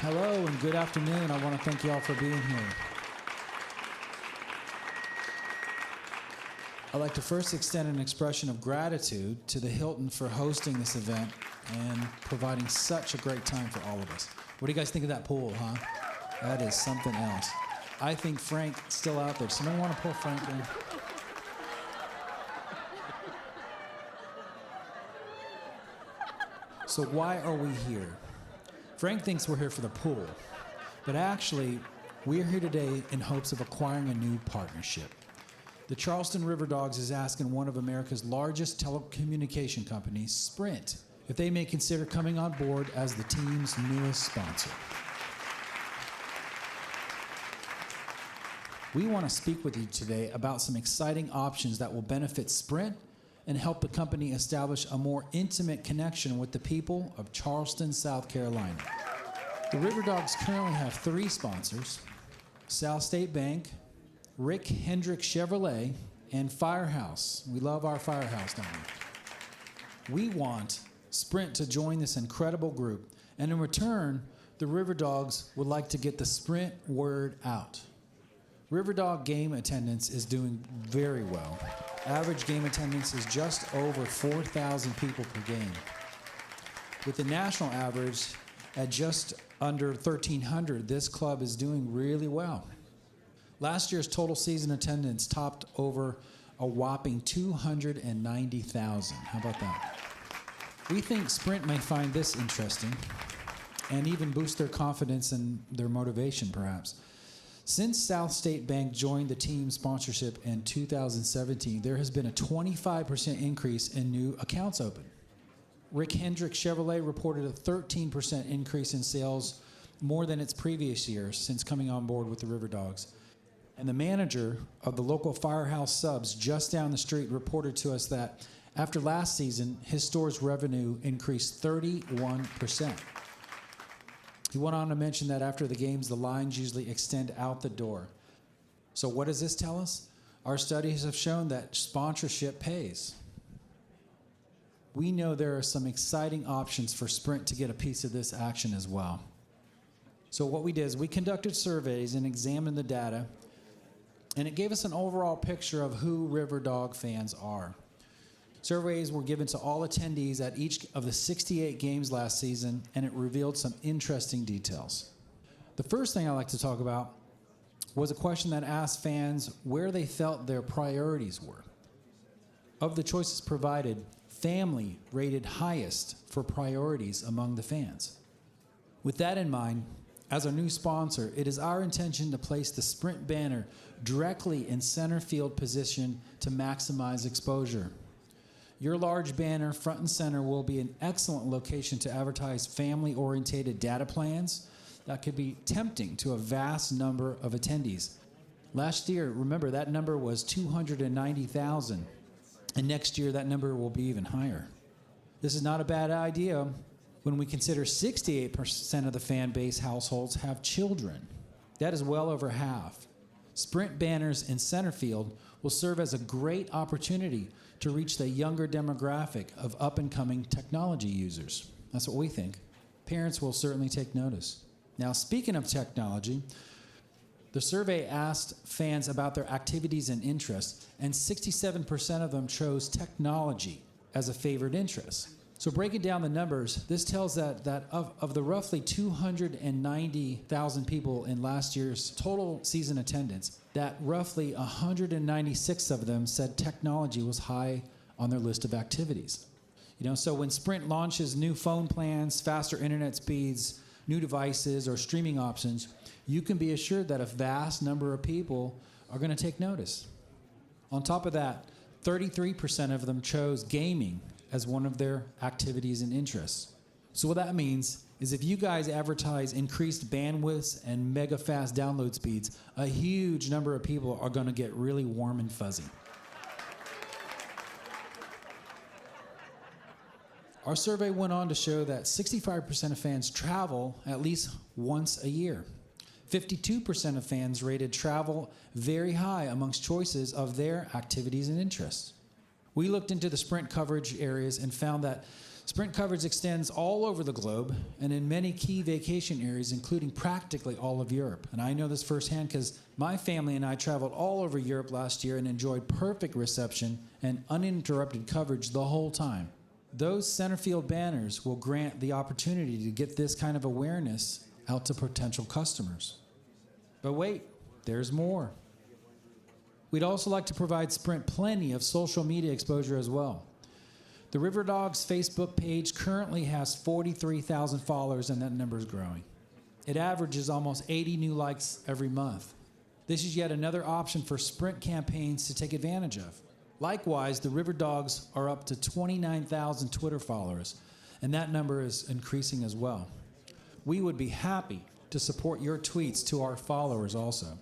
Hello and good afternoon. I want to thank you all for being here. I'd like to first extend an expression of gratitude to the Hilton for hosting this event and providing such a great time for all of us. What do you guys think of that pool, huh? That is something else. I think Frank's still out there. Somebody want to pull Frank in? So why are we here? Frank thinks we're here for the pool, but actually, we're here today in hopes of acquiring a new partnership. The Charleston River Dogs is asking one of America's largest telecommunication companies, Sprint, if they may consider coming on board as the team's newest sponsor. We want to speak with you today about some exciting options that will benefit Sprint and help the company establish a more intimate connection with the people of Charleston, South Carolina. The River Dogs currently have 3 sponsors: South State Bank, Rick Hendrick Chevrolet, and Firehouse. We love our Firehouse, don't we? We want Sprint to join this incredible group, and in return, the River Dogs would like to get the Sprint word out. River Dog game attendance is doing very well. Average game attendance is just over 4,000 people per game, with the national average at just under 1,300. This club is doing really well. Last year's total season attendance topped over a whopping 290,000. How about that? We think Sprint may find this interesting and even boost their confidence and their motivation, perhaps. Since South State Bank joined the team sponsorship in 2017, there has been a 25% increase in new accounts opened. Rick Hendrick Chevrolet reported a 13% increase in sales, more than its previous years since coming on board with the River Dogs. And the manager of the local Firehouse Subs just down the street reported to us that after last season, his store's revenue increased 31%. He went on to mention that after the games, the lines usually extend out the door. So what does this tell us? Our studies have shown that sponsorship pays. We know there are some exciting options for Sprint to get a piece of this action as well. So what we did is we conducted surveys and examined the data, and it gave us an overall picture of who River Dog fans are. Surveys were given to all attendees at each of the 68 games last season, and it revealed some interesting details. The first thing I'd like to talk about was a question that asked fans where they felt their priorities were. Of the choices provided, family rated highest for priorities among the fans. With that in mind, as our new sponsor, it is our intention to place the Sprint banner directly in center field position to maximize exposure. Your large banner front and center will be an excellent location to advertise family-oriented data plans that could be tempting to a vast number of attendees. Last year, remember, that number was 290,000, and next year that number will be even higher. This is not a bad idea when we consider 68% of the fan base households have children. That is well over half. Sprint banners in center field will serve as a great opportunity to reach the younger demographic of up-and-coming technology users. That's what we think. Parents will certainly take notice. Now, speaking of technology, the survey asked fans about their activities and interests, and 67% of them chose technology as a favorite interest. So breaking down the numbers, this tells that of the roughly 290,000 people in last year's total season attendance, that roughly 196 of them said technology was high on their list of activities. So when Sprint launches new phone plans, faster internet speeds, new devices, or streaming options, you can be assured that a vast number of people are going to take notice. On top of that, 33% of them chose gaming as one of their activities and interests. So what that means is if you guys advertise increased bandwidths and mega fast download speeds, a huge number of people are going to get really warm and fuzzy. Our survey went on to show that 65% of fans travel at least once a year. 52% of fans rated travel very high amongst choices of their activities and interests. We looked into the Sprint coverage areas and found that Sprint coverage extends all over the globe and in many key vacation areas, including practically all of Europe. And I know this firsthand because my family and I traveled all over Europe last year and enjoyed perfect reception and uninterrupted coverage the whole time. Those centerfield banners will grant the opportunity to get this kind of awareness out to potential customers. But wait, there's more. We'd also like to provide Sprint plenty of social media exposure as well. The River Dogs Facebook page currently has 43,000 followers, and that number is growing. It averages almost 80 new likes every month. This is yet another option for Sprint campaigns to take advantage of. Likewise, the River Dogs are up to 29,000 Twitter followers, and that number is increasing as well. We would be happy to support your tweets to our followers also.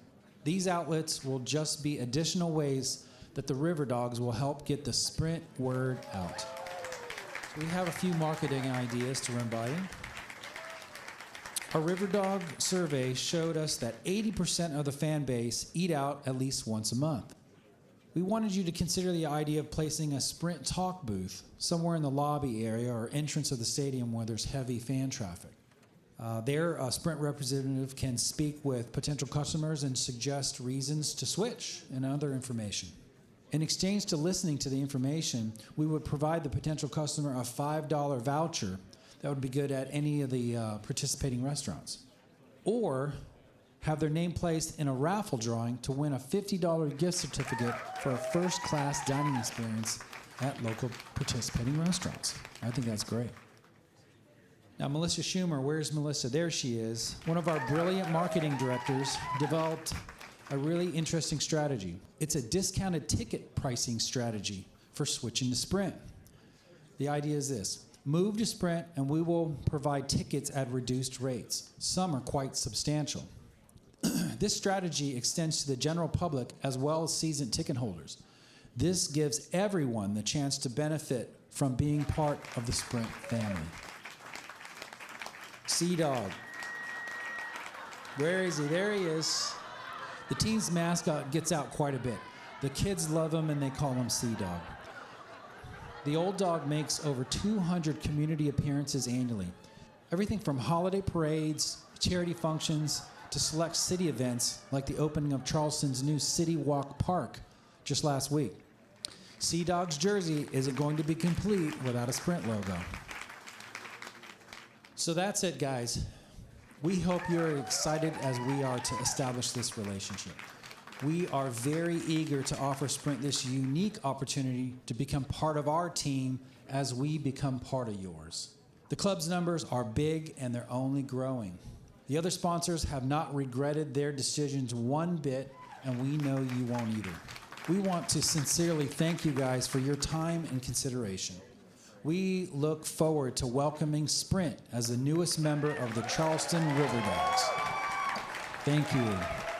These outlets will just be additional ways that the River Dogs will help get the Sprint word out. We have a few marketing ideas to run by you. Our River Dog survey showed us that 80% of the fan base eat out at least once a month. We wanted you to consider the idea of placing a Sprint talk booth somewhere in the lobby area or entrance of the stadium where there's heavy fan traffic. There, a Sprint representative can speak with potential customers and suggest reasons to switch and other information. In exchange to listening to the information, we would provide the potential customer a $5 voucher that would be good at any of the participating restaurants. Or have their name placed in a raffle drawing to win a $50 gift certificate for a first-class dining experience at local participating restaurants. I think that's great. Now, Melissa Schumer, where's Melissa? There she is. One of our brilliant marketing directors developed a really interesting strategy. It's a discounted ticket pricing strategy for switching to Sprint. The idea is this: move to Sprint and we will provide tickets at reduced rates. Some are quite substantial. This strategy extends to the general public as well as season ticket holders. This gives everyone the chance to benefit from being part of the Sprint family. Sea-Dog. Where is he? There he is. The team's mascot gets out quite a bit. The kids love him and they call him Sea-Dog. The old dog makes over 200 community appearances annually. Everything from holiday parades, charity functions, to select city events like the opening of Charleston's new City Walk Park just last week. Sea-Dog's jersey isn't going to be complete without a Sprint logo. So that's it, guys. We hope you're excited as we are to establish this relationship. We are very eager to offer Sprint this unique opportunity to become part of our team as we become part of yours. The club's numbers are big and they're only growing. The other sponsors have not regretted their decisions one bit, and we know you won't either. We want to sincerely thank you guys for your time and consideration. We look forward to welcoming Sprint as the newest member of the Charleston River Dogs. Thank you.